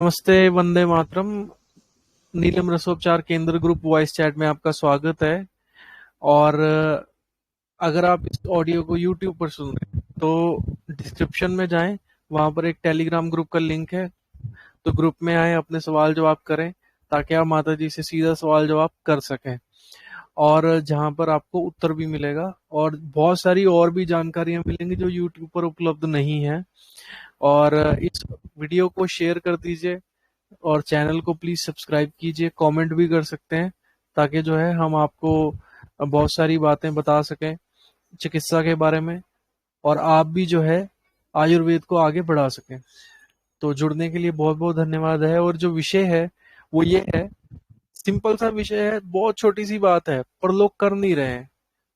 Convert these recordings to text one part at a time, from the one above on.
नमस्ते, वंदे मातरम। नीलम रसोपचार केंद्र group voice chat में आपका स्वागत है। और अगर आप इस ऑडियो को यूट्यूब पर सुन रहे हैं तो डिस्क्रिप्शन में जाएं, वहां पर एक टेलीग्राम ग्रुप का लिंक है। तो ग्रुप में आए, अपने सवाल जवाब करें ताकि आप माता जी से सीधा सवाल जवाब कर सकें, और जहां पर आपको उत्तर भी मिलेगा और बहुत सारी और भी जानकारियां मिलेंगी जो यूट्यूब पर उपलब्ध नहीं है। और इस वीडियो को शेयर कर दीजिए और चैनल को प्लीज सब्सक्राइब कीजिए। कमेंट भी कर सकते हैं ताकि जो है हम आपको बहुत सारी बातें बता सकें चिकित्सा के बारे में, और आप भी जो है आयुर्वेद को आगे बढ़ा सकें। तो जुड़ने के लिए बहुत बहुत धन्यवाद है। और जो विषय है वो ये है, सिंपल सा विषय है, बहुत छोटी सी बात है पर लोग कर नहीं रहे हैं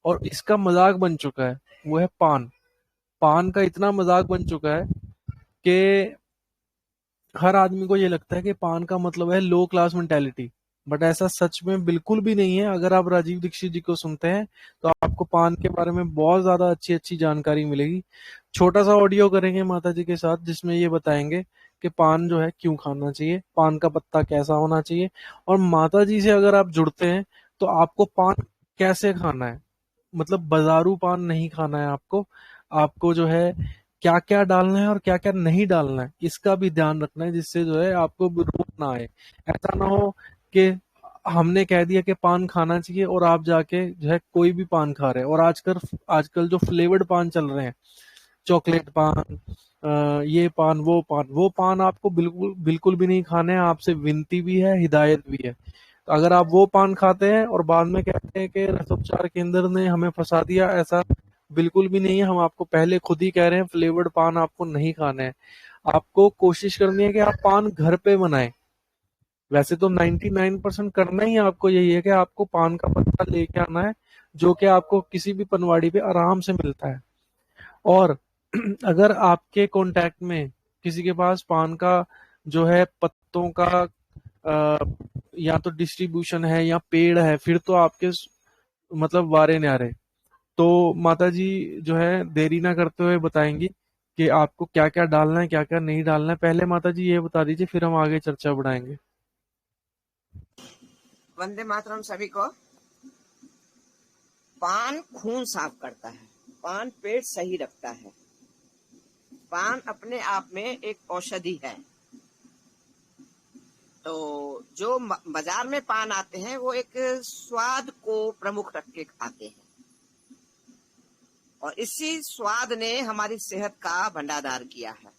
और इसका मजाक बन चुका है। वो है पान। पान का इतना मजाक बन चुका है कि हर आदमी को ये लगता है कि पान का मतलब है लो क्लास मेंटेलिटी। बट ऐसा सच में बिल्कुल भी नहीं है। अगर आप राजीव दीक्षित जी को सुनते हैं तो आपको पान के बारे में बहुत ज्यादा अच्छी अच्छी जानकारी मिलेगी। छोटा सा ऑडियो करेंगे माता जी के साथ जिसमें ये बताएंगे कि पान जो है क्यों खाना चाहिए, पान का पत्ता कैसा होना चाहिए, और माता जी से अगर आप जुड़ते हैं तो आपको पान कैसे खाना है। मतलब बाजारू पान नहीं खाना है आपको। आपको जो है क्या क्या डालना है और क्या क्या नहीं डालना है इसका भी ध्यान रखना है, जिससे जो है आपको रोग ना आए। ऐसा ना हो कि हमने कह दिया कि पान खाना चाहिए और आप जाके जो है कोई भी पान खा रहे हैं। और आजकल आजकल जो फ्लेवर्ड पान चल रहे हैं, चॉकलेट पान, वो पान आपको बिल्कुल बिल्कुल भी नहीं खाने हैं। आपसे विनती भी है, हिदायत भी है। तो अगर आप वो पान खाते हैं और बाद में कहते हैं कि रसोपचार केंद्र ने हमें फंसा दिया, ऐसा बिल्कुल भी नहीं है। हम आपको पहले खुद ही कह रहे हैं फ्लेवर्ड पान आपको नहीं खाने हैं। आपको कोशिश करनी है कि आप पान घर पे बनाएं। वैसे तो 99% करना ही आपको यही है कि आपको पान का पत्ता लेके आना है, जो कि आपको किसी भी पनवाड़ी पे आराम से मिलता है। और अगर आपके कांटेक्ट में किसी के पास पान का जो है पत्तों का या तो डिस्ट्रीब्यूशन है या पेड़ है, फिर तो आपके मतलब वारे न्यारे। तो माता जी जो है देरी ना करते हुए बताएंगी कि आपको क्या क्या डालना है, क्या क्या नहीं डालना है। पहले माता जी ये बता दीजिए, फिर हम आगे चर्चा बढ़ाएंगे। वंदे मातरम सभी को। पान खून साफ करता है, पान पेट सही रखता है, पान अपने आप में एक औषधि है। तो जो बाजार में पान आते हैं वो एक स्वाद को प्रमुख रख के आते हैं, और इसी स्वाद ने हमारी सेहत का भंडार किया है।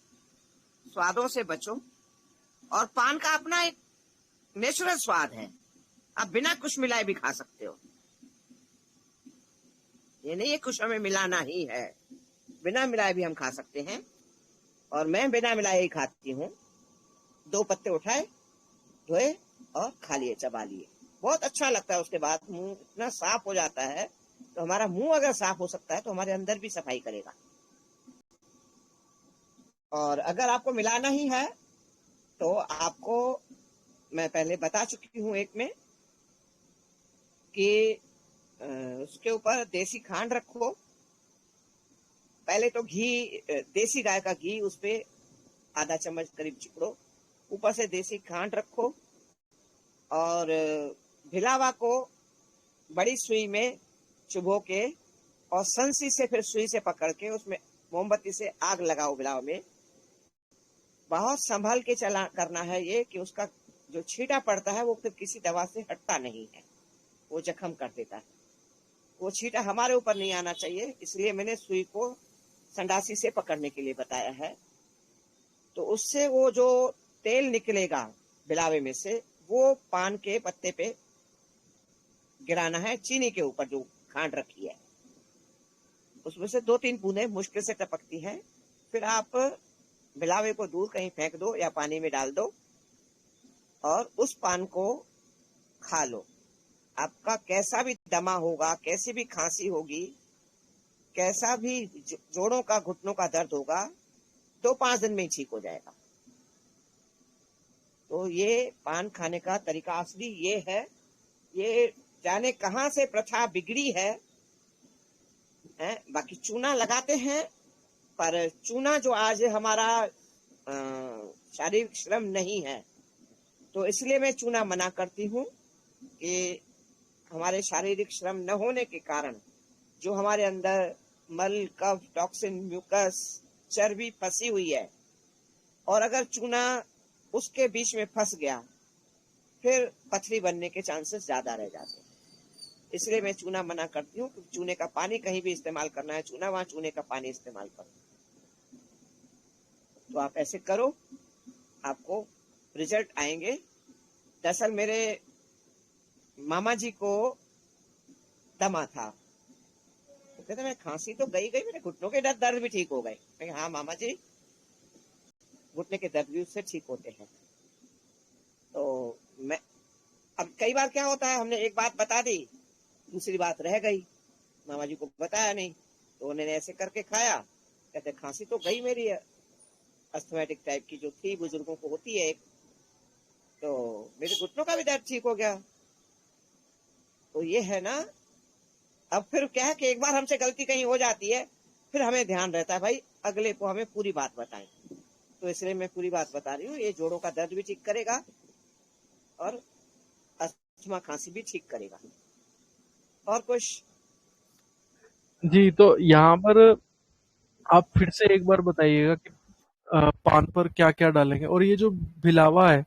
स्वादों से बचो। और पान का अपना एक नेचुरल स्वाद है, आप बिना कुछ मिलाए भी खा सकते हो। ये नहीं है कुछ हमें मिलाना ही है, बिना मिलाए भी हम खा सकते हैं। और मैं बिना मिलाए ही खाती हूँ। 2 पत्ते उठाए, धोए और खा लिए, चबा लिए। बहुत अच्छा लगता है। उसके बाद मुंह इतना साफ हो जाता है। तो हमारा मुंह अगर साफ हो सकता है तो हमारे अंदर भी सफाई करेगा। और अगर आपको मिलाना ही है तो आपको मैं पहले बता चुकी हूँ एक में कि उसके ऊपर देसी खांड रखो। पहले तो घी, देसी गाय का घी उस पे आधा चम्मच करीब चिपड़ो, ऊपर से देसी खांड रखो, और भिलावा को बड़ी सुई में चुभो के और संसी से फिर सुई से पकड़ के उसमें मोमबत्ती से आग लगाओ भिलावा में। बहुत संभल के चला करना है ये, कि उसका जो छींटा पड़ता है वो फिर किसी दवा से हटता नहीं है, वो जख्म कर देता है। वो छींटा हमारे ऊपर नहीं आना चाहिए, इसलिए मैंने सुई को संडासी से पकड़ने के लिए बताया है। तो उससे वो जो तेल निकलेगा बिलावे में से, वो पान के पत्ते पे गिराना है, चीनी के ऊपर जो खांड रखी है उसमें से 2-3 बूंदें मुश्किल से टपकती हैं। फिर आप बिलावे को दूर कहीं फेंक दो या पानी में डाल दो और उस पान को खा लो। आपका कैसा भी दमा होगा, कैसी भी खांसी होगी, कैसा भी जोड़ों का घुटनों का दर्द होगा, 2-5 दिन में ही ठीक हो जाएगा। तो ये पान खाने का तरीका असली ये है। ये जाने कहां से प्रथा बिगड़ी है। बाकी चूना लगाते हैं, पर चूना जो आज हमारा शारीरिक श्रम नहीं है। तो इसलिए मैं चूना मना करती हूँ कि हमारे शारीरिक श्रम न होने के कारण जो हमारे अंदर मल, कफ, टॉक्सिन, म्यूकस, चर्बी फंसी हुई है, और अगर चूना उसके बीच में फंस गया फिर पथरी बनने के चांसेस ज्यादा रह जाते हैं। इसलिए मैं चूना मना करती हूँ। चूने का पानी कहीं भी इस्तेमाल करना है चूना, वहां चूने का पानी इस्तेमाल करो। तो आप ऐसे करो, आपको रिजल्ट आएंगे। दरअसल मेरे मामा जी को दमा था, तो कहते मैं खांसी तो गई गई, मेरे घुटनों के दर्द भी ठीक हो गए। मैं हाँ मामा जी, घुटने के दर्द भी उससे ठीक होते हैं। तो मैं अब कई बार क्या होता है, हमने एक बात बता दी, दूसरी बात रह गई, मामा जी को बताया नहीं, तो उन्होंने ऐसे करके खाया। कहते खांसी तो गई मेरी, अस्थमेटिक टाइप की जो थी, बुजुर्गों को होती है एक, तो मेरे घुटनों का भी दर्द ठीक हो गया। तो ये है ना। अब फिर क्या है कि एक बार हमसे गलती कहीं हो जाती है, फिर हमें ध्यान रहता है भाई अगले को हमें पूरी बात बताएं। तो इसलिए मैं पूरी बात बता रही हूँ। ये जोड़ों का दर्द भी ठीक करेगा और अस्थमा खांसी भी ठीक करेगा। और कुछ? जी, तो यहाँ पर आप फिर से एक बार बताइएगा कि पान पर क्या-क्या डालेंगे? और ये जो भिलावा है,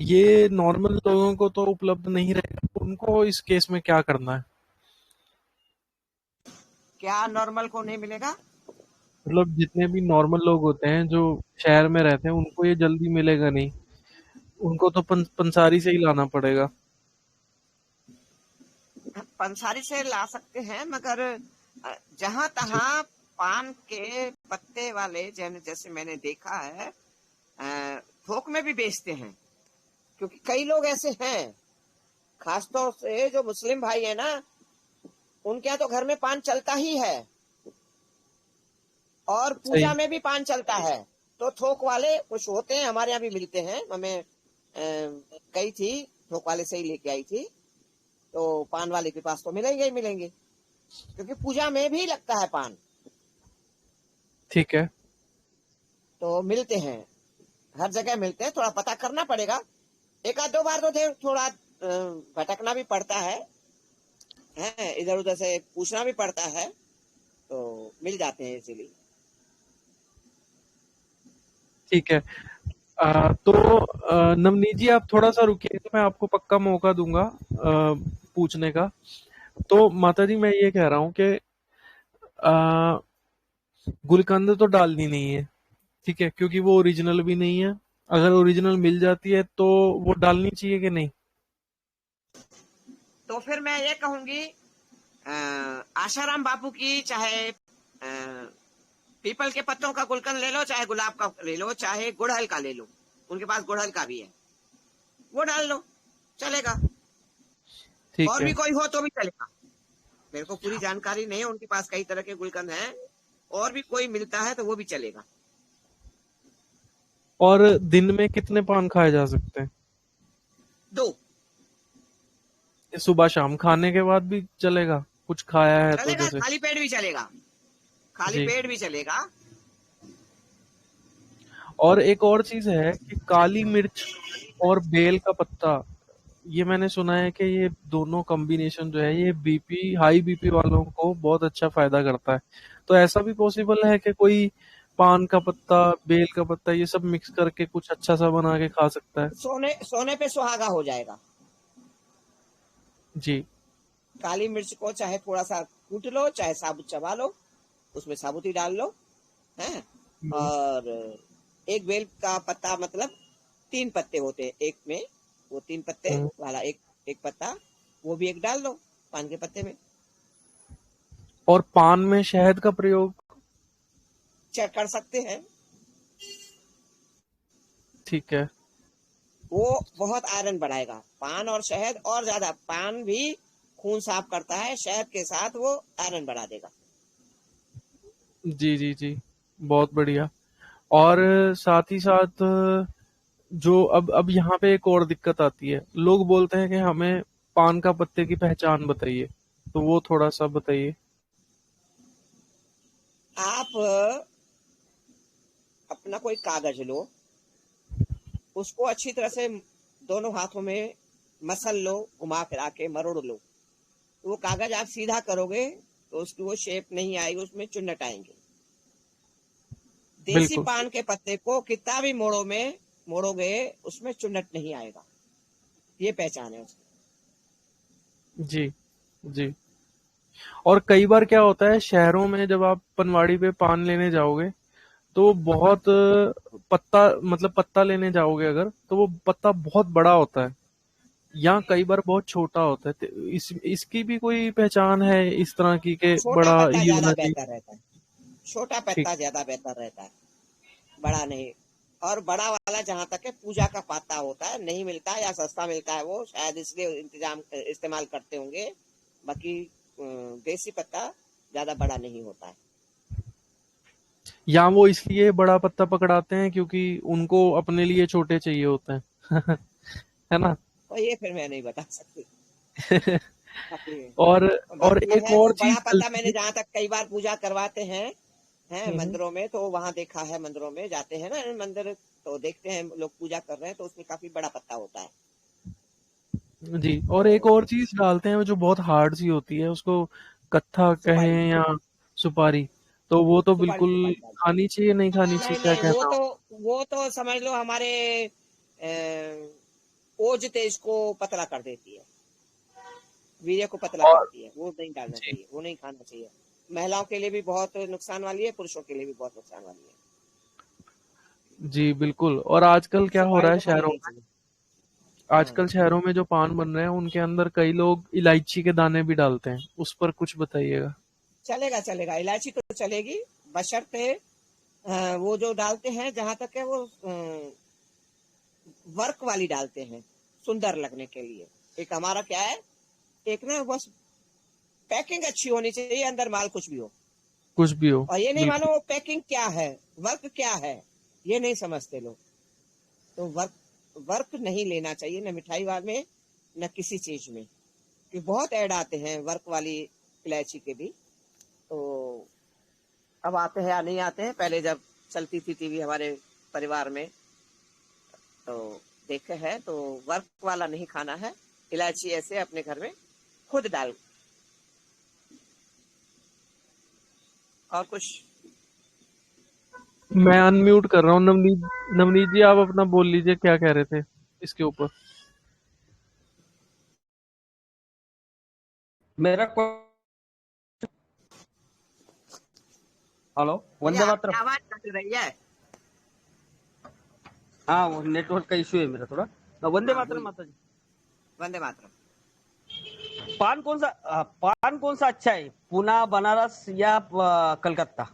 ये नॉर्मल लोगों को तो उपलब्ध नहीं रहेगा, उनको इस केस में क्या करना है? क्या नॉर्मल को नहीं मिलेगा? मतलब जितने भी नॉर्मल लोग होते हैं जो शहर में रहते हैं, उनको ये जल्दी मिलेगा नहीं, उनको तो पंसारी से ही लाना पड़ेगा। पंसारी से ला सकते हैं, मगर जहां जी। तहां पान के पत्ते वाले जैसे मैंने देखा है, थोक में भी बेचते हैं। क्योंकि कई लोग ऐसे हैं, खासतौर से जो मुस्लिम भाई है ना, उनके यहाँ तो घर में पान चलता ही है, और पूजा सही। में भी पान चलता है। तो थोक वाले कुछ होते हैं, हमारे यहाँ भी मिलते हैं। हमें कई थी, थोक वाले से ही लेके आई थी। तो पान वाले के पास तो मिलेंगे ही मिलेंगे, क्योंकि पूजा में भी लगता है पान। ठीक है। तो मिलते हैं, हर जगह मिलते हैं। थोड़ा पता करना पड़ेगा, एक आध दो बार तो थोड़ा भटकना भी पड़ता है, इधर उधर से पूछना भी पड़ता है, तो मिल जाते हैं इसीलिए। ठीक है। तो नवनीत जी आप थोड़ा-सा रुकिए, मैं आपको पक्का मौका दूँगा पूछने का। तो माताजी मैं ये कह रहा हूँ कि अ, गुलकंद तो डालनी नहीं है, ठीक है? क्योंकि वो ओरिजिनल भी नहीं है। अगर ओरिजिनल मिल जाती है तो वो डालनी चाहिए कि नहीं? तो फिर मैं ये कहूंगी, आशाराम बापू की, चाहे पीपल के पत्तों का गुलकंद ले लो, चाहे गुलाब का ले लो, चाहे गुड़हल का ले लो, उनके पास गुड़हल का भी है, वो डाल लो, चलेगा। ठीक और भी है। कोई हो तो भी चलेगा। मेरे को पूरी जानकारी नहीं है, उनके पास कई तरह के गुलकंद हैं। और भी कोई मिलता है तो वो भी चलेगा। और दिन में कितने पान खाए जा सकते हैं? दो। सुबह शाम खाने के बाद भी चलेगा? कुछ खाया है तो चलेगा, जैसे? खाली पेट भी चलेगा, खाली जी। पेट भी चलेगा। और एक और चीज़ है कि काली मिर्च और बेल का पत्ता, ये मैंने सुना है कि ये दोनों कॉम्बिनेशन जो है ये बीपी, हाई बीपी वालों को बहुत अच्छा फायदा करता है। तो ऐसा भी पॉसिबल है कि कोई पान का पत्ता, बेल का पत्ता ये सब मिक्स करके कुछ अच्छा सा बना के खा सकता है? सोने सोने पे सुहागा हो जाएगा। जी। काली मिर्च को चाहे थोड़ा सा कूट लो, चाहे साबुत चबा लो, उसमें साबुत ही डाल लो, है। हम्म। और एक बेल का पत्ता, मतलब 3 पत्ते होते हैं एक में, वो 3 पत्ते हम्म। वाला एक एक पत्ता, वो भी एक डाल लो पान के पत्ते में। और पान में शहद का प्रयोग? चेक कर सकते हैं। ठीक है। वो बहुत आयरन बढ़ाएगा, पान और शहद। और ज्यादा, पान भी खून साफ करता है, शहद के साथ वो आयरन बढ़ा देगा। जी जी जी, बहुत बढ़िया। और साथ ही साथ जो अब यहाँ पे एक और दिक्कत आती है, लोग बोलते हैं कि हमें पान का पत्ते की पहचान बताइए, तो वो थोड़ा सा बताइए। आप अपना कोई कागज लो, उसको अच्छी तरह से दोनों हाथों में मसल लो, घुमा फिरा के मरोड़ लो। वो कागज आप सीधा करोगे तो उसकी वो शेप नहीं आएगी, उसमें चुन्नट आएंगे। देसी बिल्कुल। पान के पत्ते को कितना भी मोड़ोगे उसमें चुन्नट नहीं आएगा। ये पहचान है उसकी। जी, जी। और कई बार क्या होता है शहरों में, जब आप पनवाड़ी पे पान लेने जाओगे तो बहुत पत्ता, मतलब पत्ता लेने जाओगे अगर, तो वो पत्ता बहुत बड़ा होता है। यहाँ कई बार बहुत छोटा होता है। तो इसकी भी कोई पहचान है इस तरह की कि छोटा बड़ा पत्ता ही ज्यादा होना चाहिए? बेहतर रहता है। छोटा ठीक। पत्ता ज्यादा बेहतर रहता है, बड़ा नहीं। और बड़ा वाला जहां तक है पूजा का पत्ता होता है, नहीं मिलता है या सस्ता मिलता है, वो शायद इसलिए इस्तेमाल करते होंगे। बाकी देसी पत्ता ज्यादा बड़ा नहीं होता है। या वो इसलिए बड़ा पत्ता पकड़ाते हैं क्योंकि उनको अपने लिए छोटे चाहिए होते हैं। है ना? और ये फिर मैं नहीं बता सकती। बाकी और और बाकी एक है और वो चीज बड़ा पत्ता, चलती मैंने है। जहां तक कई बार पूजा करवाते हैं हम्म। मंदिरों में, तो वहां देखा है। मंदिरों में जाते हैं ना मंदिर, तो देखते हैं लोग पूजा कर रहे हैं तो उसमें काफी बड़ा पत्ता होता है। जी। तो और एक और चीज डालते हैं जो बहुत हार्ड सी होती है, उसको कत्था सुपारी, कहें या सुपारी, तो वो तो सुपारी बिल्कुल सुपारी डालते खानी चाहिए नहीं खानी हैं। चाहिए, नहीं क्या नहीं, कहना हो? वो तो समझ लो हमारे ओज तेज को पतला कर देती है, वीर्य को पतला और करती है। वो नहीं डालना जी, चाहिए, वो नहीं खाना चाहिए। महिलाओं के लिए भी बहुत नुकसान वाली है, पुरुषों के लिए भी बहुत नुकसान वाली है। जी बिल्कुल। और आजकल क्या हो सुपारी रहा है तो खानी शहरों नहीं में, चाहिए। हाँ, आजकल शहरों में जो पान बन रहे हैं उनके अंदर कई लोग इलायची के दाने भी डालते हैं, उस पर कुछ बताइएगा। चलेगा चलेगा, इलायची तो चलेगी, बशर्ते वो जो डालते हैं जहां तक है वो वर्क वाली डालते हैं, सुंदर लगने के लिए। एक हमारा क्या है, एक ना बस पैकिंग अच्छी होनी चाहिए, अंदर माल कुछ भी हो। कुछ भी हो। और ये नहीं मानो बिल्कुल। वो पैकिंग क्या है, वर्क क्या है, ये नहीं समझते लोग। तो वर्क वर्क नहीं लेना चाहिए, न मिठाई वाले में न किसी चीज में, कि बहुत ऐड आते हैं वर्क वाली इलायची के भी। तो अब आते हैं या नहीं आते हैं, पहले जब चलती थी टीवी हमारे परिवार में तो देखे है। तो वर्क वाला नहीं खाना है, इलायची ऐसे अपने घर में खुद डाल। और कुछ? मैं अनम्यूट कर रहा हूँ। नवनीत, नवनीत जी आप अपना बोल लीजिए, क्या कह रहे थे इसके ऊपर? मेरा हेलो, भैया वंदे आपकी मातरम। आवाज कट रही है। हाँ, वो नेटवर्क का इशू है मेरा थोड़ा। वंदे हाँ मातरम बोलिए। माता जी। वंदे मातरम। पान कौन सा अच्छा है, पूना, बनारस या कलकत्ता?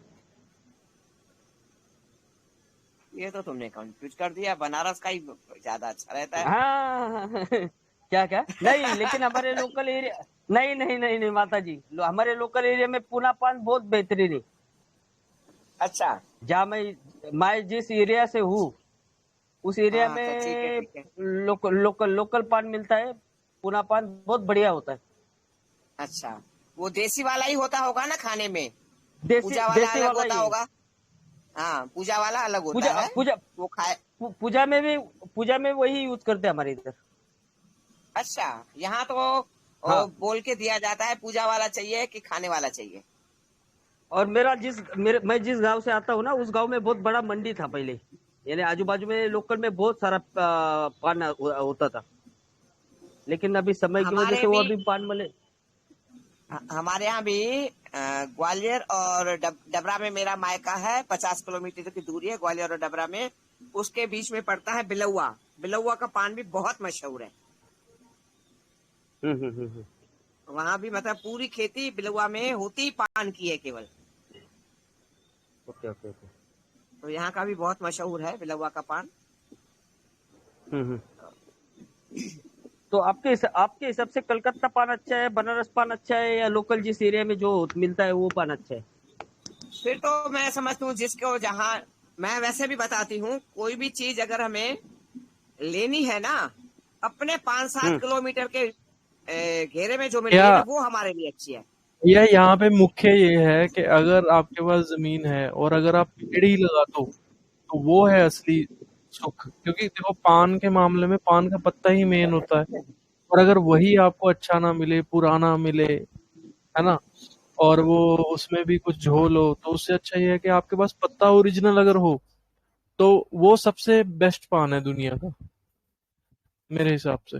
ये तो तुमने कंफ्यूज कर दिया, बनारस का ही ज्यादा अच्छा रहता है। हाँ। क्या क्या नहीं, लेकिन हमारे लोकल एरिया, नहीं नहीं नहीं नहीं माता जी, हमारे लोकल एरिया में पूना पान बहुत बेहतरीन है। अच्छा। जहाँ मैं जिस एरिया से हूँ उस एरिया हाँ तो ठीक है में ठीक है। लोकल पान मिलता है। पूना पान बहुत बढ़िया होता है। अच्छा, वो देसी वाला ही होता होगा ना खाने में, देसी पूजा वाला देसी अलग वाला होता ही है। होगा। हाँ, पूजा वाला अलग होता पूजा है। पूजा वो खाए। पूजा में भी, पूजा में वही यूज करते हैं हमारे इधर। अच्छा, यहाँ तो हाँ। बोल के दिया जाता है पूजा वाला चाहिए कि खाने वाला चाहिए। और मैं जिस गांव से आता हूँ ना, उस गांव में बहुत बड़ा मंडी था पहले। यानी आजू बाजू में लोकल में बहुत सारा पान होता था। लेकिन अभी समय की वजह हमारे से वो भी अभी पान मिले। हमारे यहाँ भी ग्वालियर और डबरा में मेरा मायका है। 50 किलोमीटर की दूरी है ग्वालियर और डबरा में। उसके बीच में पड़ता है बिलौआ। बिलौआ का पान भी बहुत मशहूर है। हम्म। वहां भी मतलब पूरी खेती बिलौआ में होती पान की है केवल। Okay okay okay. तो यहाँ का भी बहुत मशहूर है बिलौआ का पान। हम्म। तो आपके हिसाब से कलकत्ता पान अच्छा है, बनारस पान अच्छा है, या लोकल जिस एरिया में जो मिलता है वो पान अच्छा है? फिर तो मैं समझती हूँ जिसको जहाँ, मैं वैसे भी बताती हूँ, कोई भी चीज अगर हमें लेनी है ना, अपने 5-7 हम्म। किलोमीटर के घेरे में जो मिल रही है ना, या वो हमारे लिए अच्छी है। यहाँ पे मुख्य ये है कि अगर आपके पास जमीन है और अगर आप पेड़ ही लगा दो तो वो है असली सुख, क्योंकि देखो पान के मामले में पान का पत्ता ही मेन होता है, और अगर वही आपको अच्छा ना मिले, पुराना मिले, है ना, और वो उसमें भी कुछ झोल हो, तो उससे अच्छा ये है कि आपके पास पत्ता ओरिजिनल अगर हो, तो वो सबसे बेस्ट पान है दुनिया का, मेरे हिसाब से।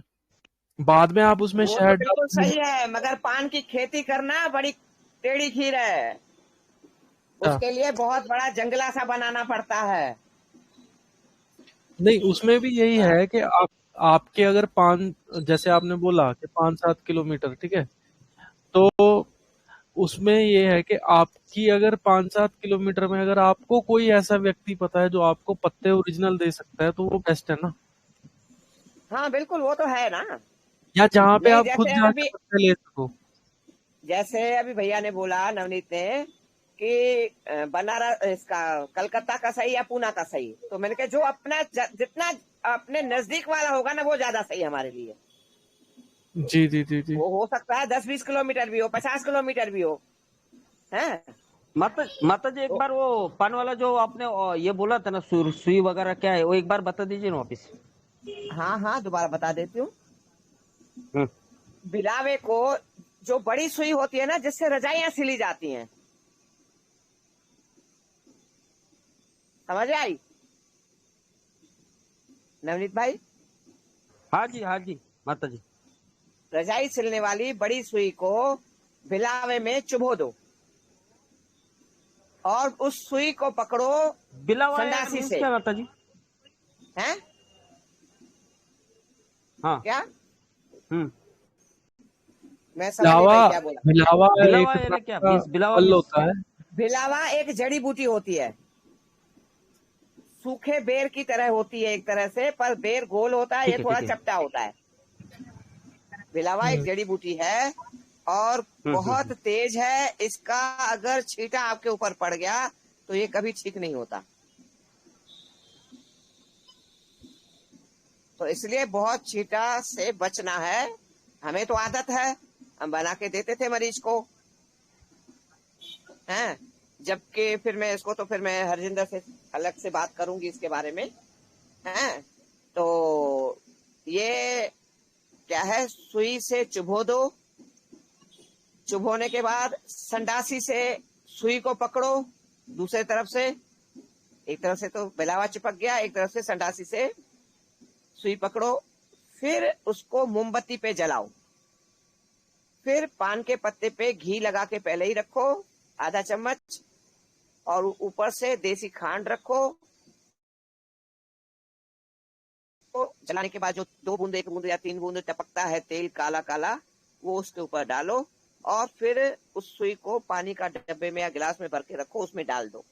बाद में आप उसमें वो तो शहद बिल्कुल डालते सही हैं। है, मगर पान की खेती करना बड़ी टेढ़ी खीर है। अच्छा, उसके लिए बहुत बड़ा जंगला सा बनाना पड़ता है। नहीं उसमें भी यही हाँ है कि आप आपके अगर पान, जैसे आपने बोला कि 5-7 किलोमीटर, ठीक है, तो उसमें ये है कि आपकी अगर 5-7 किलोमीटर में अगर आपको कोई ऐसा व्यक्ति पता है जो आपको पत्ते ओरिजिनल दे सकता है, तो वो बेस्ट है ना। हाँ बिल्कुल, वो तो है ना। या जहाँ पे नहीं, आप खुद जाके पत्ते ले सको। जैसे अभी भैया ने बोला, नवनीत ने, कि बनारस इसका कलकत्ता का सही या पूना का सही, तो मैंने कहा जो अपना जितना अपने नजदीक वाला होगा ना, वो ज्यादा सही हमारे लिए। जी जी जी जी। वो हो सकता है 10-20 किलोमीटर भी हो, 50 किलोमीटर भी हो, है। माता जी, एक तो बार वो पान वाला जो आपने ये बोला था ना, सुई वगैरह क्या है, वो एक बार बता दीजिए ना वापिस। हाँ हाँ, दोबारा बता देती हूँ। हम्म। बिलावे को जो बड़ी सुई होती है ना, जिससे रजाइयां सिली जाती हैं, समझ में आई नवनीत भाई? हाँ जी माता जी। रजाई सिलने वाली बड़ी सुई को बिलावे में चुभो दो, और उस सुई को पकड़ो बिलावा संडासी मीन्स से। क्या माता जी? हैं? हाँ। क्या? हम्म। मैं समझ नहीं बिलावा, पाई क्या बोला। बिलावा एक बिलावा तरह यानी क्या का मीन्स? बिलावा फल मीन्स? होता है। बिलावा एक जड़ी बूटी होती है, सूखे बेर की तरह होती है एक तरह से, पर बेर गोल होता है, ये ठीक है थोड़ा ठीक है। चपटा होता है। बिलावा एक हम्म, जड़ी बूटी है, और बहुत हम्म। तेज है। इसका अगर छींटा आपके ऊपर पड़ गया तो ये कभी ठीक नहीं होता। तो इसलिए बहुत छींटा से बचना है। हमें तो आदत है, हम बना के देते थे मरीज को, हैं। जबकि फिर मैं इसको, तो फिर मैं हरजिंदर से अलग से बात करूंगी इसके बारे में, हैं। तो ये क्या है, सुई से चुभो दो, चुभोने के बाद संडासी से सुई को पकड़ो दूसरे तरफ से। एक तरफ से तो बिलावा चिपक गया, एक तरफ से संडासी से सुई पकड़ो, फिर उसको मोमबत्ती पे जलाओ, फिर पान के पत्ते पे घी लगा के पहले ही रखो आधा चम्मच, और ऊपर से देसी खांड रखो। तो जलाने के बाद जो 2 बूंद 1 बूंद या 3 बूंद टपकता है तेल काला काला, वो उसके ऊपर डालो, और फिर उस सुई को पानी का डब्बे में या गिलास में भर के रखो, उसमें डाल दो,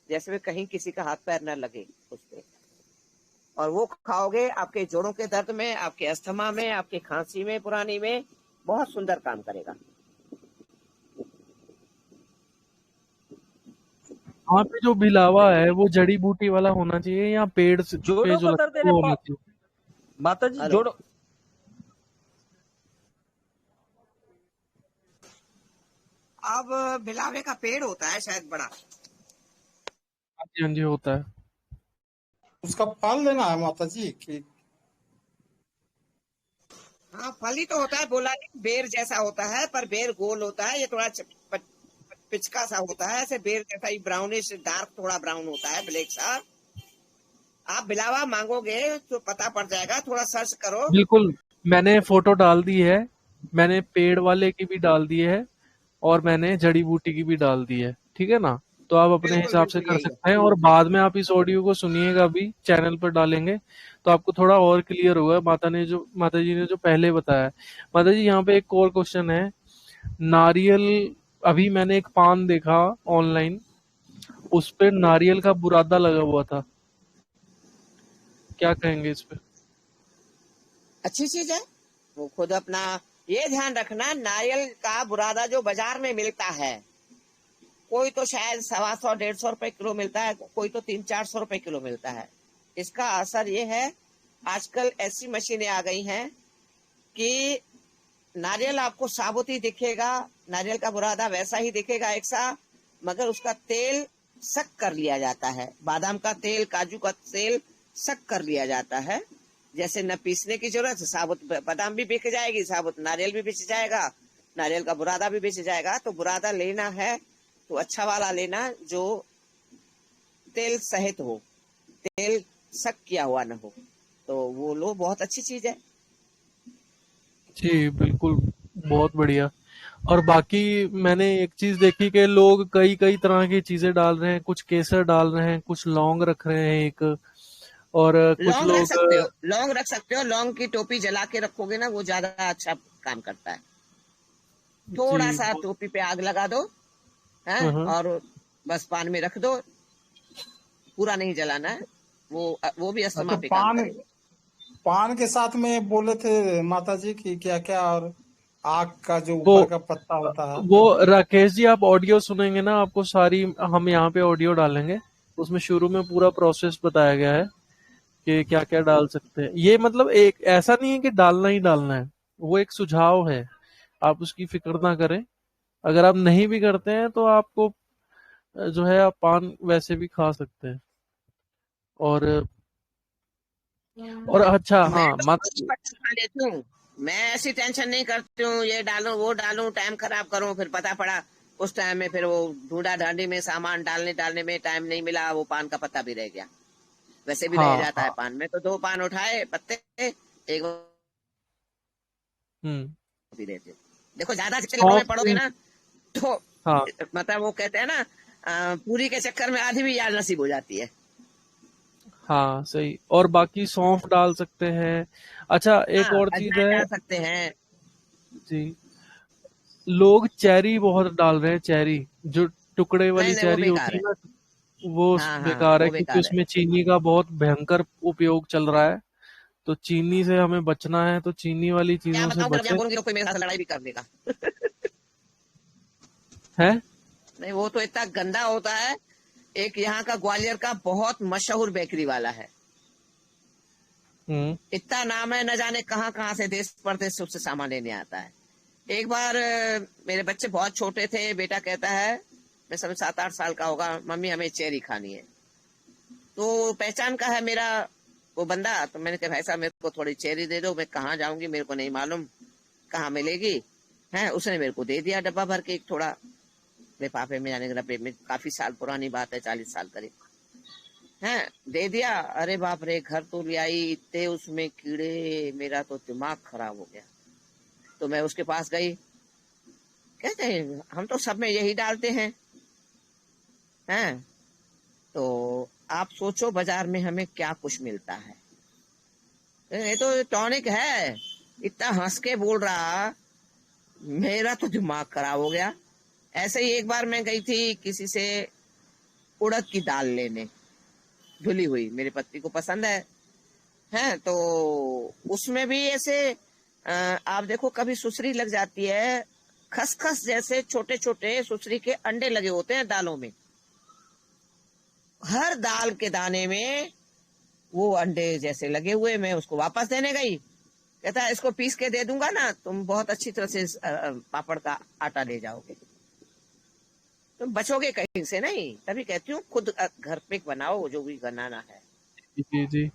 जैसे में कहीं किसी का हाथ पैर न लगे उस पे। और वो खाओगे, आपके जोड़ों के दर्द में, आपके अस्थमा में, आपके खांसी में पुरानी में बहुत सुंदर काम करेगा। वहाँ पे जो बिलावा है वो जड़ी बूटी वाला होना चाहिए या पेड़ पे जोड़ों जो को लगता दर्द है है वो होना चाहिए? माता जी, हेलो। जोड़ो। अब बिलावे का पेड़ होता है शायद बड़ा। हाँ जी, हाँ जी, होता है। उसका फल लेना है माता जी कि? हाँ, फल ही तो होता है, बोला नहीं, बेर जैसा होता है, पर बेर गोल होता है, ये थोड़ा पिचका सा होता है, ऐसे बेर जैसा ही, ब्राउनिश डार्क थोड़ा ब्राउन होता है, ब्लैक सा। आप बिलावा मांगोगे तो पता पड़ जाएगा, थोड़ा सर्च करो। बिल्कुल, मैंने फोटो डाल दी है, मैंने पेड़ वाले की भी डाल दी है, और मैंने जड़ी बूटी की भी डाल दी है, ठीक है ना। तो आप अपने बिल्कुल हिसाब से बिल्कुल कर यही है। सकते हैं, और बाद में आप इस ऑडियो को सुनिएगा भी, चैनल पर डालेंगे तो आपको थोड़ा और क्लियर होगा माता जी ने जो पहले बताया। माता जी, यहाँ पे एक और क्वेश्चन है। नारियल, अभी मैंने एक पान देखा ऑनलाइन, उस पे नारियल का बुरादा लगा हुआ था, क्या कहेंगे इस पे? अच्छी चीज है। वो खुद अपना, ये ध्यान रखना, नारियल का बुरादा जो बाजार में मिलता है, कोई तो शायद 125-150 रुपए किलो मिलता है, कोई तो 300-400 रुपए किलो मिलता है। इसका असर ये है, आजकल ऐसी मशीनें आ गई हैं कि नारियल आपको साबुत ही दिखेगा, नारियल का बुरादा वैसा ही दिखेगा एक सा, मगर उसका तेल सक कर लिया जाता है। बादाम का तेल, काजू का तेल सक कर लिया जाता है। जैसे न पीसने की जरूरत, साबुत बादाम भी बिक जाएगी, साबुत नारियल भी बेच जाएगा, नारियल का बुरादा भी बेच जाएगा। तो बुरादा लेना है तो अच्छा वाला लेना जो तेल सहित हो, तेल सक किया हुआ न हो, तो वो लो, बहुत अच्छी चीज है। जी बिल्कुल, बहुत बढ़िया। और बाकी मैंने एक चीज देखी कि लोग कई कई तरह की चीजें डाल रहे हैं, कुछ केसर डाल रहे हैं, कुछ लौंग रख रहे हैं एक, और कुछ लौंग रख लोग सकते हो, लौंग रख सकते हो। लौंग की टोपी जला के रखोगे ना, वो ज्यादा अच्छा काम करता है। थोड़ा जी सा टोपी पे आग लगा दो, हैं, हाँ, और बस पान में रख दो, पूरा नहीं जलाना है, वो भी अस्थमा अच्छा, पे काम करेगा। पान के साथ में बोले थे माता जी की क्या क्या, और आग का जो वो ऊपर का पत्ता होता है। वो राकेश जी, आप ऑडियो सुनेंगे ना, आपको सारी हम यहाँ पे ऑडियो डालेंगे, उसमें शुरू में पूरा प्रोसेस बताया गया है कि क्या क्या डाल सकते हैं। ये मतलब एक ऐसा नहीं है कि डालना ही डालना है, वो एक सुझाव है, आप उसकी फिक्र ना करें। अगर आप नहीं भी करते हैं तो आपको जो है आप पान वैसे भी खा सकते हैं। और अच्छा मैं हाँ तो मत। फटाफट खा लेती हूँ, मैं ऐसी टेंशन नहीं करती हूँ, ये डालूं वो डालूं, टाइम खराब करूं, फिर पता पड़ा उस टाइम में फिर वो ढूंढा ढांडी में सामान डालने डालने में टाइम नहीं मिला, वो पान का पत्ता भी रह गया। वैसे भी रह हाँ जाता है हाँ। पान में, तो 2 पान उठाए पत्ते, एक हम्म। भी रहते। देखो ज्यादा चक्कर में सौंफ पड़ोगे भी। ना तो हाँ मतलब वो कहते हैं ना, पूरी के चक्कर में आधी भी याद नसीब हो जाती है। हाँ सही। और बाकी सौंफ डाल सकते हैं। अच्छा एक हाँ, और चीज अजवाइन है डाल सकते हैं। जी, लोग चेरी बहुत डाल रहे हैं, चेरी जो टुकड़े नहीं वाली नहीं, वो चेरी होती बेकार है है। ना, वो हाँ हाँ हाँ, बेकार है वो क्योंकि बेकार है। उसमें चीनी का बहुत भयंकर उपयोग चल रहा है। तो चीनी से हमें बचना है, तो चीनी वाली क्या चीजों से बताऊं, घर बचें। बोलूंगी तो कोई मेरे साथ लड़ाई भी कर देगा। है। नहीं, वो तो इतना गंदा होता है। एक यहाँ का ग्वालियर का बहुत मशहूर बेकरी वाला है, हम्म। इतना नाम है, न जाने कहाँ कहाँ से देश परदेश से उससे सामान लेने आता है। एक बार मेरे बच्चे बहुत छोटे थे, बेटा कहता है, मैं समझ 7-8 साल का होगा, मम्मी हमें चेरी खानी है। तो पहचान का है मेरा वो बंदा, तो मैंने कहा भाई साहब मेरे को थोड़ी चेरी दे दो, मैं कहाँ जाऊंगी, मेरे को नहीं मालूम कहाँ मिलेगी। है, उसने मेरे को दे दिया डब्बा भर के, एक थोड़ा लिफाफे में, यानी डब्बे में, काफी साल पुरानी बात है, 40 साल करीब। है, दे दिया। अरे बाप रे, घर तो ले आई, इतने उसमें कीड़े, मेरा तो दिमाग खराब हो गया। तो मैं उसके पास गई, कहते हैं हम तो सब में यही डालते हैं। तो आप सोचो बाजार में हमें क्या कुछ मिलता है, ये तो टॉनिक है। इतना हंस के बोल रहा, मेरा तो दिमाग खराब हो गया। ऐसे ही एक बार मैं गई थी किसी से उड़द की दाल लेने, धुली हुई, मेरी पत्नी को पसंद है तो उसमें भी ऐसे आप देखो कभी सुसरी लग जाती है, खसखस जैसे छोटे छोटे सुसरी के अंडे लगे होते हैं दालों में, हर दाल के दाने में वो अंडे जैसे लगे हुए। मैं उसको वापस देने गई, कहता है इसको पीस के दे दूंगा ना, तुम बहुत अच्छी तरह से पापड़ का आटा ले जाओगे, तुम बचोगे कहीं से नहीं। तभी कहती हूँ खुद घर पे बनाओ जो भी बनाना है। जी जी।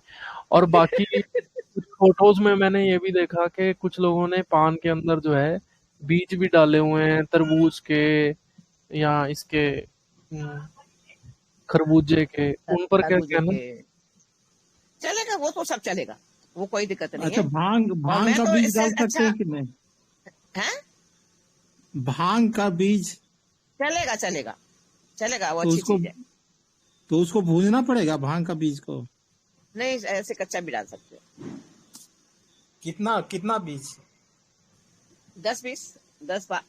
और बाकी कुछ फोटोज में मैंने ये भी देखा कि कुछ लोगों ने पान के अंदर जो है बीज भी डाले हुए हैं, तरबूज के या इसके खरबूजे के। उन पर क्या तरबूजे कहना। के चलेगा, वो तो सब चलेगा, वो कोई दिक्कत नहीं अच्छा, है। भांग और भांग मैं का तो बीज इससे डाल सकते अच्छा हैं कि नहीं? है, भांग का बीज। चलेगा चलेगा चलेगा, वो तो अच्छी उसको चीज है। तो उसको भूनना पड़ेगा भांग का बीज को। नहीं, ऐसे कच्चा भी डाल सकते हो। कितना कितना बीज? 10-20,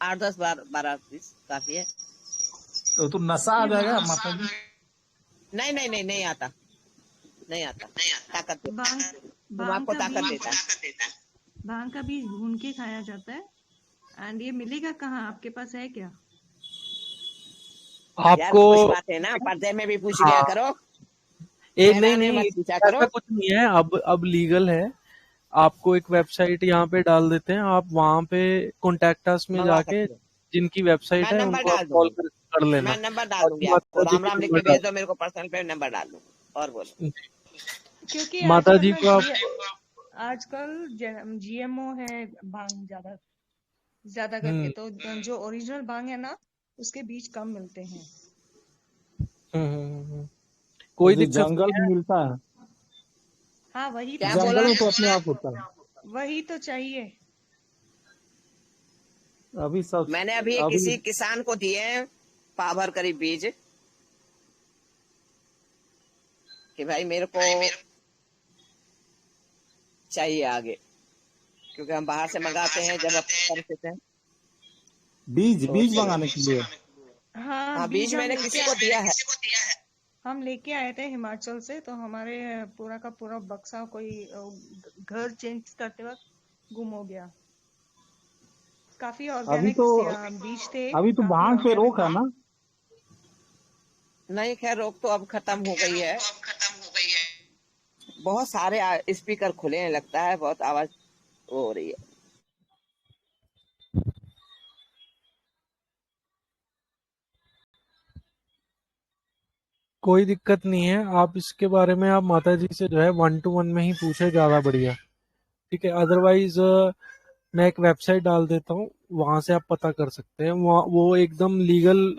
8-10-12 पीस काफी है। तो नशा आ जाएगा माता जी। नहीं नहीं नहीं, नहीं आता, नहीं आता, ताकत देता है, भांग दिमाग भांग को का ताकत बीज देता है। भांग का बीज भून के खाया जाता है। एंड ये मिलेगा कहाँ, आपके पास है क्या? यार आपको कुछ बात है ना, पर्दे में भी पूछ लिया हाँ, करो, नहीं मैदान में नहीं, मत पूछा ऐसा करो। कुछ नहीं है, अब लीगल है। आपको एक वेबसाइट यहाँ पे डाल देते हैं, आप वहाँ पे कॉन्टेक्ट अस में मंगवा जाके सकते हो, जिनकी वेबसाइट मैं है नंबर उनको आप डाल कॉल दूंगी, कर लेना। मैं नंबर डाल बाकी दूंगी आपको, माता जी राम के राम लिख नंबर के डाल। भेज दो मेरे को पर्सनल पे, नंबर डाल दूंगी। और बोलो। क्योंकि माता आजकल जी ना को आप आजकल GMO है भांग ज्यादा करके, तो जो ओरिजिनल भांग है ना उसके बीज कम मिलते हैं। कोई जो दिक्कत जंगल नहीं में है। मिलता है, हाँ वही तो क्या बोला? जंगल में चाहिए, तो अपने आप होता है। वही तो चाहिए। अभी सब मैंने अभी अभी किसी किसान को दिए हैं पाभर करीब बीज, कि भाई मेरे को चाहिए आगे, क्योंकि हम बाहर से मंगाते हैं जब अपनी परिस्थिति है बीज तो बीज उसके लिए। मंगाने के लिए। हाँ हाँ, बीज बीज मैंने किसी को दिया है। हम लेके आए थे हिमाचल से, तो हमारे पूरा का पूरा बक्सा कोई घर चेंज करते वक्त गुम हो गया। काफी अभी ऑर्गेनिक तो बीज थे, अभी तो काफी भांग पे ऑर्गेनिक रोक है ना। नहीं, खैर रोक तो अब खत्म हो गई है। बहुत सारे स्पीकर खुले हैं, लगता है बहुत आवाज हो रही है। कोई दिक्कत नहीं है, आप इसके बारे में आप माता जी से जो है 1 to 1 में ही पूछे, ज़्यादा बढ़िया। ठीक है, अदरवाइज मैं एक वेबसाइट डाल देता हूँ, वहां से आप पता कर सकते हैं। वहाँ वो एकदम लीगल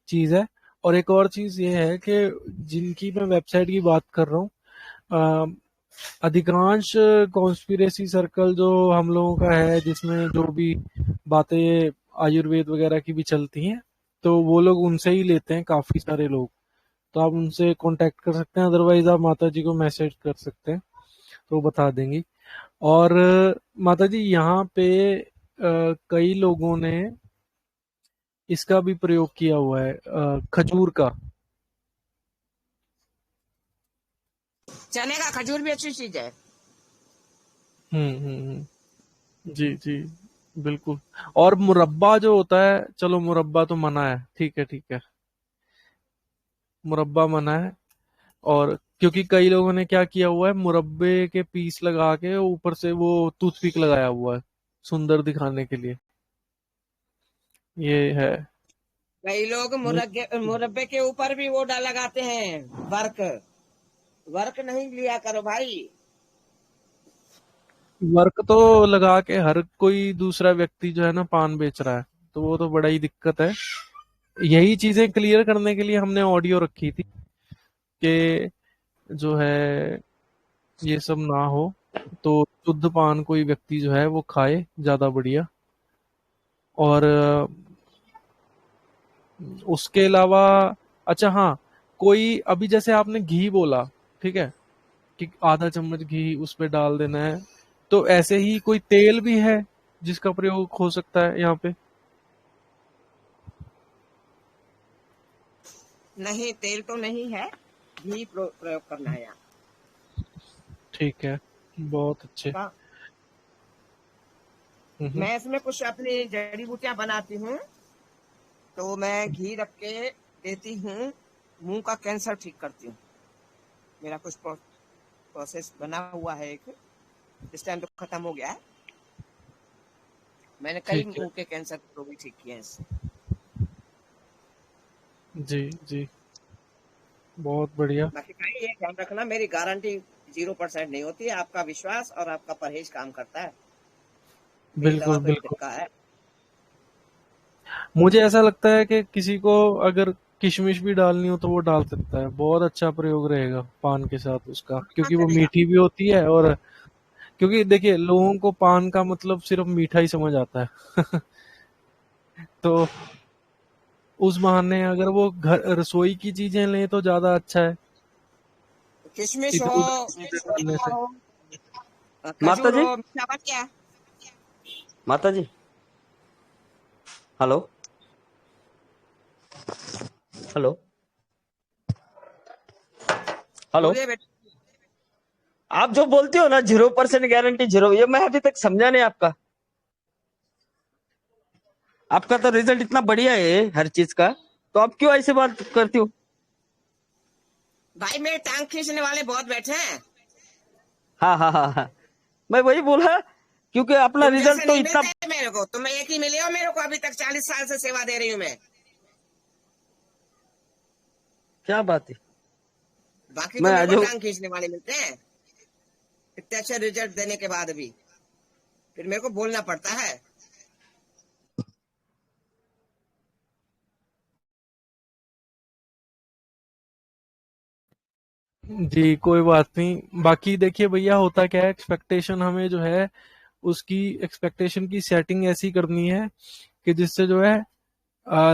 चीज़ है। और एक और चीज़ ये है कि जिनकी मैं वेबसाइट की बात कर रहा हूँ, अ, अधिकांश कॉन्स्पिरेसी सर्कल जो हम लोगों का है, जिसमें जो भी बातें आयुर्वेद वगैरह की भी चलती हैं, तो वो लोग उनसे ही लेते हैं, काफ़ी सारे लोग। तो आप उनसे कांटेक्ट कर सकते हैं, अदरवाइज आप माता जी को मैसेज कर सकते हैं, तो वो बता देंगी। और माता जी यहाँ पे कई लोगों ने इसका भी प्रयोग किया हुआ है, खजूर का। चने का खजूर भी अच्छी चीज है। जी जी, बिल्कुल। और मुरब्बा जो होता है, चलो मुरब्बा तो मना है, ठीक है ठीक है, मुरब्बा मना है। और क्योंकि कई लोगों ने क्या किया हुआ है, मुरब्बे के पीस लगा के ऊपर से वो टूथपिक लगाया हुआ है, सुंदर दिखाने के लिए। ये है। कई लोग मुरब्बे के ऊपर भी वो लगाते हैं, वर्क। वर्क नहीं लिया करो भाई। वर्क तो लगा के हर कोई दूसरा व्यक्ति जो है ना पान बेच रहा है, तो वो तो बड़ा ही दिक्कत है। यही चीजें क्लियर करने के लिए हमने ऑडियो रखी थी कि जो है ये सब ना हो, तो शुद्ध पान कोई व्यक्ति जो है वो खाए, ज्यादा बढ़िया। और उसके अलावा, अच्छा हाँ, कोई अभी जैसे आपने घी बोला, ठीक है, कि आधा चम्मच घी उस पे डाल देना है, तो ऐसे ही कोई तेल भी है जिसका प्रयोग हो सकता है यहाँ पे? नहीं, तेल तो नहीं है, घी प्रयोग करना है यहाँ ठीक है, बहुत अच्छे। का। हम्म। मैं इसमें कुछ अपनी जड़ी बूटियां बनाती हूँ, तो मैं घी रख के देती हूँ। मुंह का कैंसर ठीक करती हूँ। मेरा कुछ प्रोसेस बना हुआ है एक, इस टाइम तो खत्म हो गया है। मैंने कई ठीक है, मुंह के कैंसर को भी ठीक किए हैं इससे। जी जी, बहुत बढ़िया। बाकी भाई ये ध्यान रखना, मेरी गारंटी 0% नहीं होती है। आपका विश्वास और आपका परहेज काम करता है। मेरी दवा बिल्कुल तो एक बिल्कुल। धक्का है। मुझे ऐसा लगता है कि किसी को अगर किशमिश भी डालनी हो तो वो डाल सकता है, बहुत अच्छा प्रयोग रहेगा पान के साथ उसका, हाँ, क्योंकि वो चलेगा। मीठी भी होती है। और क्योंकि देखिए, लोगों को पान का मतलब सिर्फ मीठा ही समझ आता है तो उस बहाने अगर वो घर रसोई की चीजें लें तो ज्यादा अच्छा है, किशमिश इधर हो, उधर की चीजें डालने मुरब्बा से। हो, माता खजूर जी, हो, मीठा बन गया। माता जी, हेलो, हेलो, हेलो। बोलिए बेटा। आप जो बोलती हो ना 0% गारंटी जीरो, ये मैं अभी तक समझा नहीं आपका। आपका तो रिजल्ट इतना बढ़िया है हर चीज का, तो आप क्यों ऐसे बात करती हो? भाई मेरे टांग खींचने वाले बहुत बैठे हैं। हाँ हाँ हाँ हाँ, मैं वही बोला, क्योंकि अपना तुम जैसे रिजल्ट तो नहीं इतना। मिलते मेरे को, तुम एक ही मिले हो मेरे को। अभी तक 40 साल से सेवा दे रही हूँ मैं। क्या बात है? बाकी तो मैं मेरे को जो टांग खींचने वाले मिलते हैं इतने अच्छे रिजल्ट देने के बाद भी, फिर मेरे को बोलना पड़ता है। जी, कोई बात नहीं। बाकी देखिए भैया, होता क्या है, एक्सपेक्टेशन हमें जो है उसकी एक्सपेक्टेशन की सेटिंग ऐसी करनी है कि जिससे जो है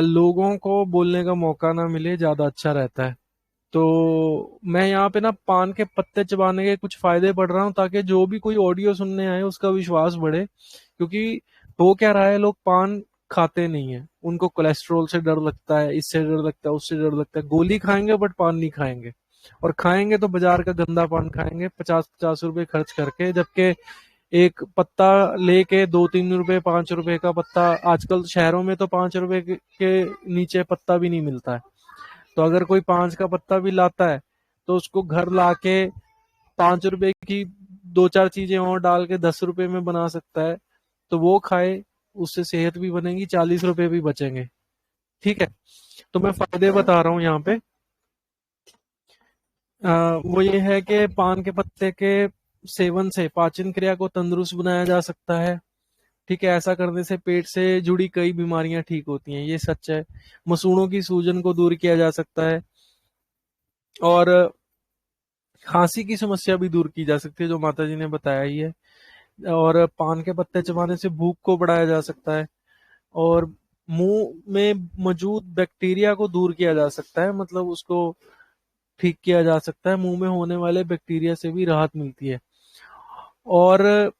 लोगों को बोलने का मौका ना मिले, ज्यादा अच्छा रहता है। तो मैं यहाँ पे ना पान के पत्ते चबाने के कुछ फायदे पढ़ रहा हूँ, ताकि जो भी कोई ऑडियो सुनने आए उसका विश्वास बढ़े। क्योंकि हो क्या रहा है, लोग पान खाते नहीं है, उनको कोलेस्ट्रॉल से डर लगता है, इससे डर लगता है, उससे डर लगता है, गोली खाएंगे बट पान नहीं खाएंगे। और खाएंगे तो बाजार का गंदा पान खाएंगे, 50-50 रुपए खर्च करके, जबकि एक पत्ता लेके 2-3 रुपए, 5 रुपए का पत्ता, आजकल शहरों में तो 5 रुपए के नीचे पत्ता भी नहीं मिलता है। तो अगर कोई 5 का पत्ता भी लाता है तो उसको घर लाके 5 रुपए की 2-4 चीजें और डाल के 10 रुपए में बना सकता है। तो वो खाए, उससे सेहत भी बनेगी, 40 रुपए भी बचेंगे। ठीक है। तो मैं फायदे बता रहा हूँ यहाँ पे। वो ये है कि पान के पत्ते के सेवन से पाचन क्रिया को तंदुरुस्त बनाया जा सकता है। ठीक है, ऐसा करने से पेट से जुड़ी कई बीमारियां ठीक होती हैं, ये सच है। मसूड़ों की सूजन को दूर किया जा सकता है, और खांसी की समस्या भी दूर की जा सकती है, जो माता जी ने बताया ही है। और पान के पत्ते चबाने से भूख को बढ़ाया जा सकता है, और मुंह में मौजूद बैक्टीरिया को दूर किया जा सकता है, मतलब उसको ठीक किया जा सकता है। मुंह में होने वाले बैक्टीरिया से भी राहत मिलती है। और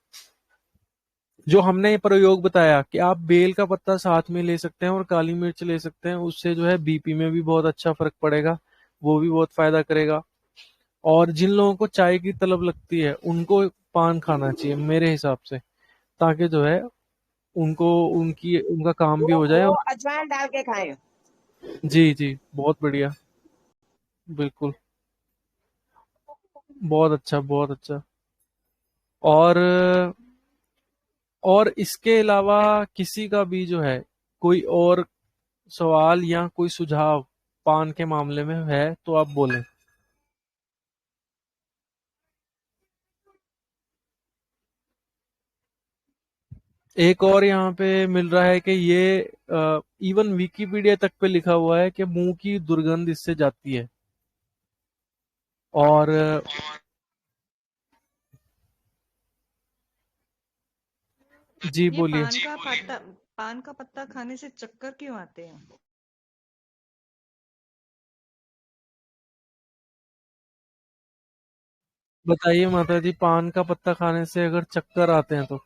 जो हमने ये प्रयोग बताया कि आप बेल का पत्ता साथ में ले सकते हैं और काली मिर्च ले सकते हैं, उससे जो है बीपी में भी बहुत अच्छा फर्क पड़ेगा, वो भी बहुत फायदा करेगा। और जिन लोगों को चाय की तलब लगती है उनको पान खाना चाहिए मेरे हिसाब से, ताकि जो है उनको उनका काम भी हो जाए। वो और अजवाइन डाल के खाएं। जी जी, बहुत बढ़िया। बिल्कुल। बहुत अच्छा, बहुत अच्छा। और इसके अलावा किसी का भी जो है कोई और सवाल या कोई सुझाव पान के मामले में है तो आप बोलें। एक और यहाँ पे मिल रहा है कि ये इवन विकिपीडिया तक पे लिखा हुआ है कि मुंह की दुर्गंध इससे जाती है। और जी ये बोलिए। पान का पत्ता खाने से चक्कर क्यों आते हैं? बताइए माता जी, पान का पत्ता खाने से अगर चक्कर आते हैं तो?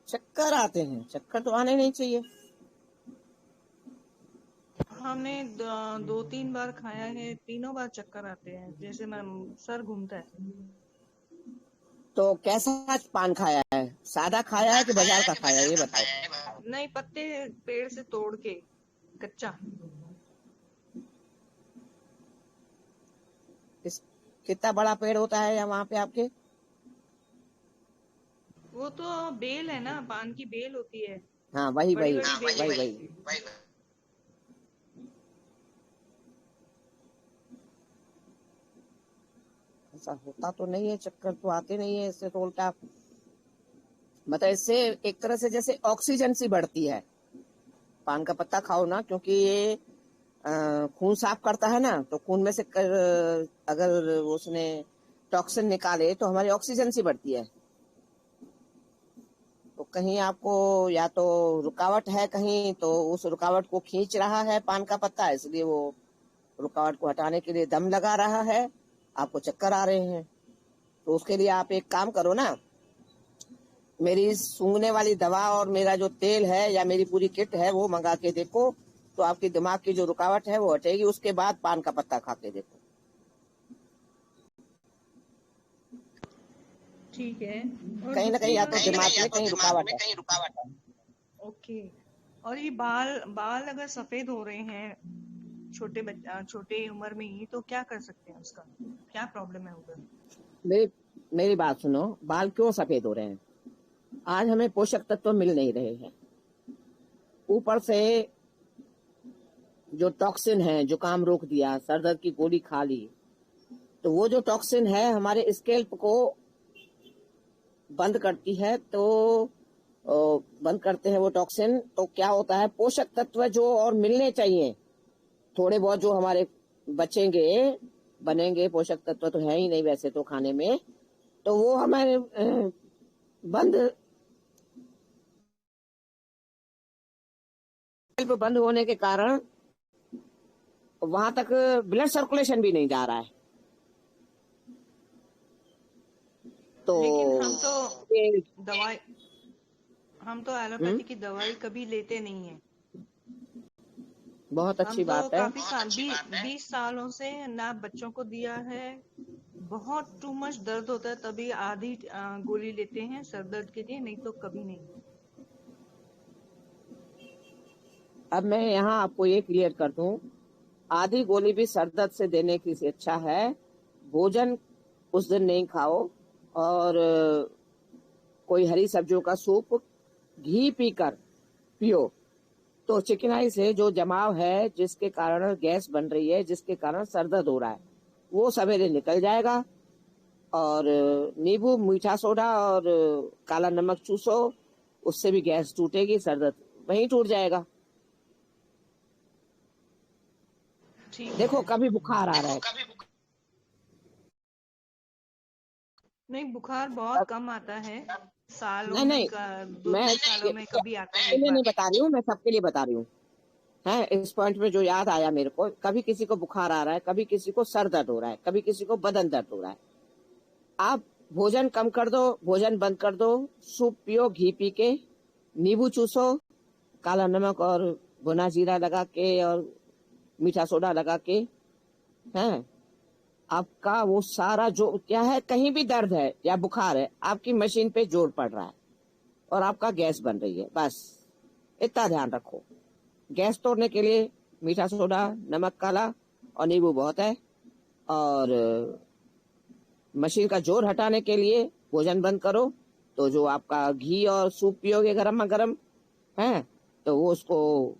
चक्कर आते हैं? चक्कर तो आने नहीं चाहिए। हमने 2-3 बार खाया है, तीनों बार चक्कर आते हैं, जैसे मैं सर घूमता है। तो कैसा पान खाया है? सादा खाया है कि बाजार का खाया है, ये बताओ। नहीं, पत्ते पेड़ से तोड़ के कच्चा। किस कितना बड़ा पेड़ होता है या वहां पे आपके? वो तो बेल है ना, पान की बेल होती है, हाँ वही बड़ी वही बड़ी बेल वही होती वही। है। ऐसा होता तो नहीं है, चक्कर तो आते नहीं है इससे, तो उल्टा मतलब इससे एक तरह से जैसे ऑक्सीजन सी बढ़ती है। पान का पत्ता खाओ ना, क्योंकि ये खून साफ करता है ना, तो खून में से अगर उसने टॉक्सिन निकाले तो हमारी ऑक्सीजन सी बढ़ती है। तो कहीं आपको या तो रुकावट है कहीं, तो उस रुकावट को खींच रहा है पान का पत्ता, इसलिए वो रुकावट को हटाने के लिए दम लगा रहा है, आपको चक्कर आ रहे हैं। तो उसके लिए आप एक काम करो ना, मेरी सूंघने वाली दवा और मेरा जो तेल है या मेरी पूरी किट है वो मंगा के देखो, तो आपकी दिमाग की जो रुकावट है वो हटेगी। उसके बाद पान का पत्ता खा के देखो। ठीक है। और कहीं ना कहीं दूसरी या तो बात, दिमाग में कहीं रुकावट है। ओके। और ये बाल बाल अगर सफेद हो रहे हैं छोटे उम्र में ही, तो क्या कर सकते हैं? उसका क्या प्रॉब्लम है उधर? मेरी मेरी बात सुनो, बाल क्यों सफेद हो रहे हैं? आज हमें पोषक तत्व मिल नहीं रहे हैं, ऊपर से जो टॉक्सिन है, जुकाम रोक दिया, सर दर्द की गोली खा ली, तो वो जो टॉक्सिन है हमारे स्कैल्प को बंद करती है। तो बंद करते हैं वो टॉक्सिन, तो क्या होता है, पोषक तत्व जो और मिलने चाहिए थोड़े बहुत जो हमारे बचेंगे, बनेंगे, पोषक तत्व तो है ही नहीं वैसे तो खाने में, तो वो हमारे बंद होने के कारण वहां तक ब्लड सर्कुलेशन भी नहीं जा रहा है। तो लेकिन ये हम तो एलोपैथी की दवाई कभी लेते नहीं है। बहुत हम अच्छी तो बात है। काफी साल 20 सालों से ना बच्चों को दिया है। बहुत टू मच दर्द होता है तभी आधी गोली लेते हैं सर दर्द के लिए, नहीं तो कभी नहीं। अब मैं यहाँ आपको ये क्लियर कर दूं, आधी गोली भी सर दर्द से देने की से अच्छा है भोजन उस दिन नहीं खाओ और कोई हरी सब्जियों का सूप घी पीकर पियो, तो चिकनाई से जो जमाव है जिसके कारण गैस बन रही है, जिसके कारण सर दर्द हो रहा है, वो सवेरे निकल जाएगा। और नींबू, मीठा सोडा और काला नमक चूसो, उससे भी गैस टूटेगी, सर दर्द वहीं टूट जाएगा। देखो कभी बुखार आ रहा है, नहीं बुखार बहुत कम आता है सालों नहीं में, मैं 2-3 सालों में कभी आता है के एक लिए नहीं बार। बता रही हूँ, मैं सबके लिए बता रही हूँ। है इस पॉइंट में जो याद आया मेरे को, कभी किसी को बुखार आ रहा है, कभी किसी को सर दर्द हो रहा है, कभी किसी को बदन दर्द हो रहा है, आप भोजन कम कर दो, भोजन बंद कर दो, सूप पियो घी पी के, नींबू चूसो, काला नमक और भुना जीरा लगा के और मीठा सोडा लगा के, हैं आपका वो सारा जो क्या है, कहीं भी दर्द है या बुखार है, आपकी मशीन पे जोर पड़ रहा है और आपका गैस बन रही है, बस इतना ध्यान रखो। गैस तोड़ने के लिए मीठा सोडा, नमक काला और नींबू बहुत है, और मशीन का जोर हटाने के लिए भोजन बंद करो, तो जो आपका घी और सूप पियोगे गरम गरम है, तो वो उसको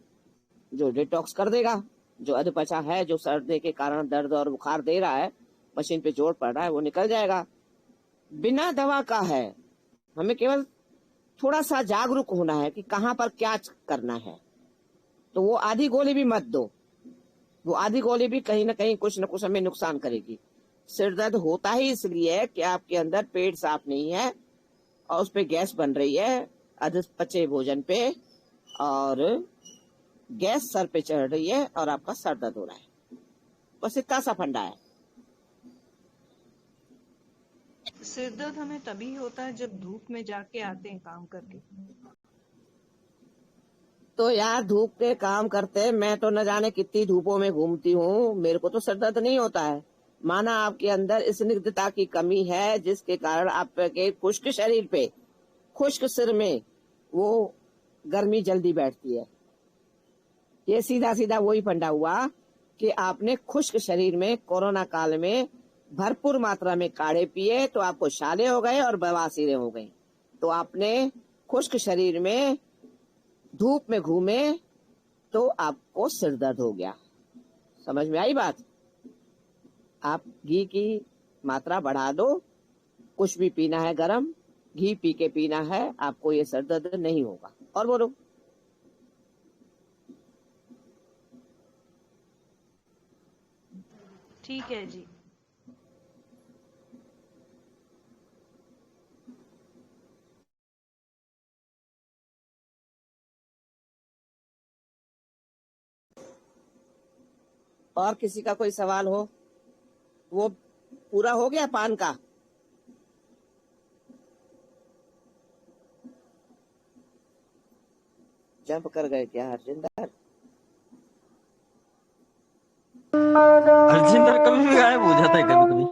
जो डिटॉक्स कर देगा, जो अधपचा है, जो सर्दी के कारण दर्द और बुखार दे रहा है, मशीन पे जोर पड़ रहा है, वो निकल जाएगा। बिना दवा का है, हमें केवल थोड़ा सा जागरूक होना है कि कहाँ पर क्या करना है। तो वो आधी गोली भी मत दो, वो आधी गोली भी कहीं ना कहीं कुछ न कुछ हमें नुकसान करेगी। सिर दर्द होता ही इसलिए है कि आपके अंदर पेट साफ नहीं है और उस पे गैस बन रही है अधपचे भोजन पे, और गैस सर पे चढ़ रही है और आपका सर दर्द हो रहा है, बस इतना सा फंडा है। सिर दर्द हमें तभी होता है जब धूप में जाके आते हैं काम करके। तो यार धूप के काम करते, मैं तो न जाने कितनी धूपों में घूमती हूँ, मेरे को तो सर दर्द नहीं होता है। माना आपके अंदर स्निग्धता की कमी है जिसके कारण आपके खुश्क शरीर पे, खुश्क सिर में वो गर्मी जल्दी बैठती है। ये सीधा सीधा वही फंडा हुआ कि आपने खुश्क शरीर में कोरोना काल में भरपूर मात्रा में काढ़े पिए तो आपको छाले हो गए और बवासीरें हो गई, तो आपने खुश्क शरीर में धूप में घूमे तो आपको सिर दर्द हो गया। समझ में आई बात? आप घी की मात्रा बढ़ा दो, कुछ भी पीना है गरम, घी पी के पीना है, आपको ये सर दर्द नहीं होगा। और बोलो। ठीक है जी। और किसी का कोई सवाल हो? वो पूरा हो गया पान का? जंप कर गए क्या हरजिंदर? हरजिंदर कभी भी गायब हो जाता है कभी कभी।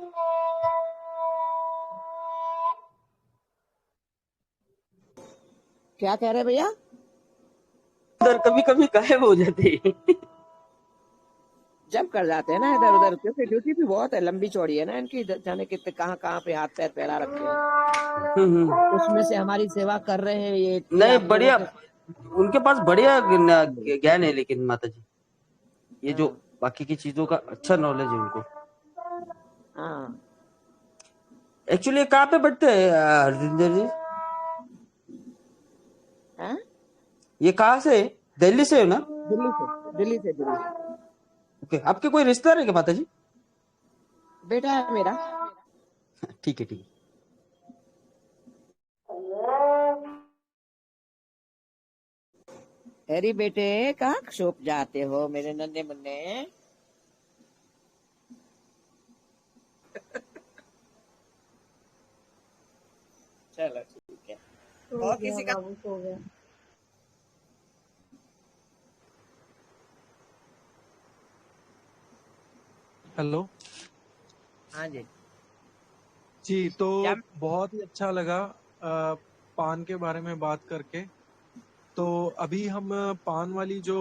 क्या कह रहे भैया? हरजिंदर कभी कभी गायब हो जाते हैं। जंप कर जाते हैं ना इधर उधर, क्योंकि ड्यूटी भी बहुत है, लंबी चौड़ी है ना इनकी, जाने कितने कहाँ कहाँ पे हाथ पैर फैला रखे हैं। उसमें से हमारी सेवा कर रहे हैं ये नहीं आप लोगों बढ़िया, के। उनके पास बढ़िया ज्ञान है लेकिन माता जी। ये जो बाकी की चीजों का अच्छा नॉलेज है उनको। हाँ एक्चुअली ये कहाँ पे बैठते हैं हरजिंदर जी? हाँ, ये कहाँ से है? दिल्ली से है ना? दिल्ली से, दिल्ली से, दिल्ली से। ओके, आपके कोई रिश्तेदार है क्या माता जी? बेटा है मेरा। ठीक है, ठीक है। अरे बेटे, कहाँ शॉप जाते हो मेरे नन्हे मुन्ने? चलो ठीक है। और किसी का? बाबू सो गया। हेलो हाँ जी। जी, तो क्या? बहुत ही अच्छा लगा पान के बारे में बात करके। तो अभी हम पान वाली जो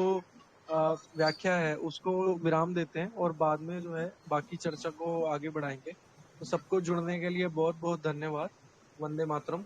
व्याख्या है उसको विराम देते हैं और बाद में जो है बाकी चर्चा को आगे बढ़ाएंगे। तो सबको जुड़ने के लिए बहुत बहुत धन्यवाद। वंदे मातरम।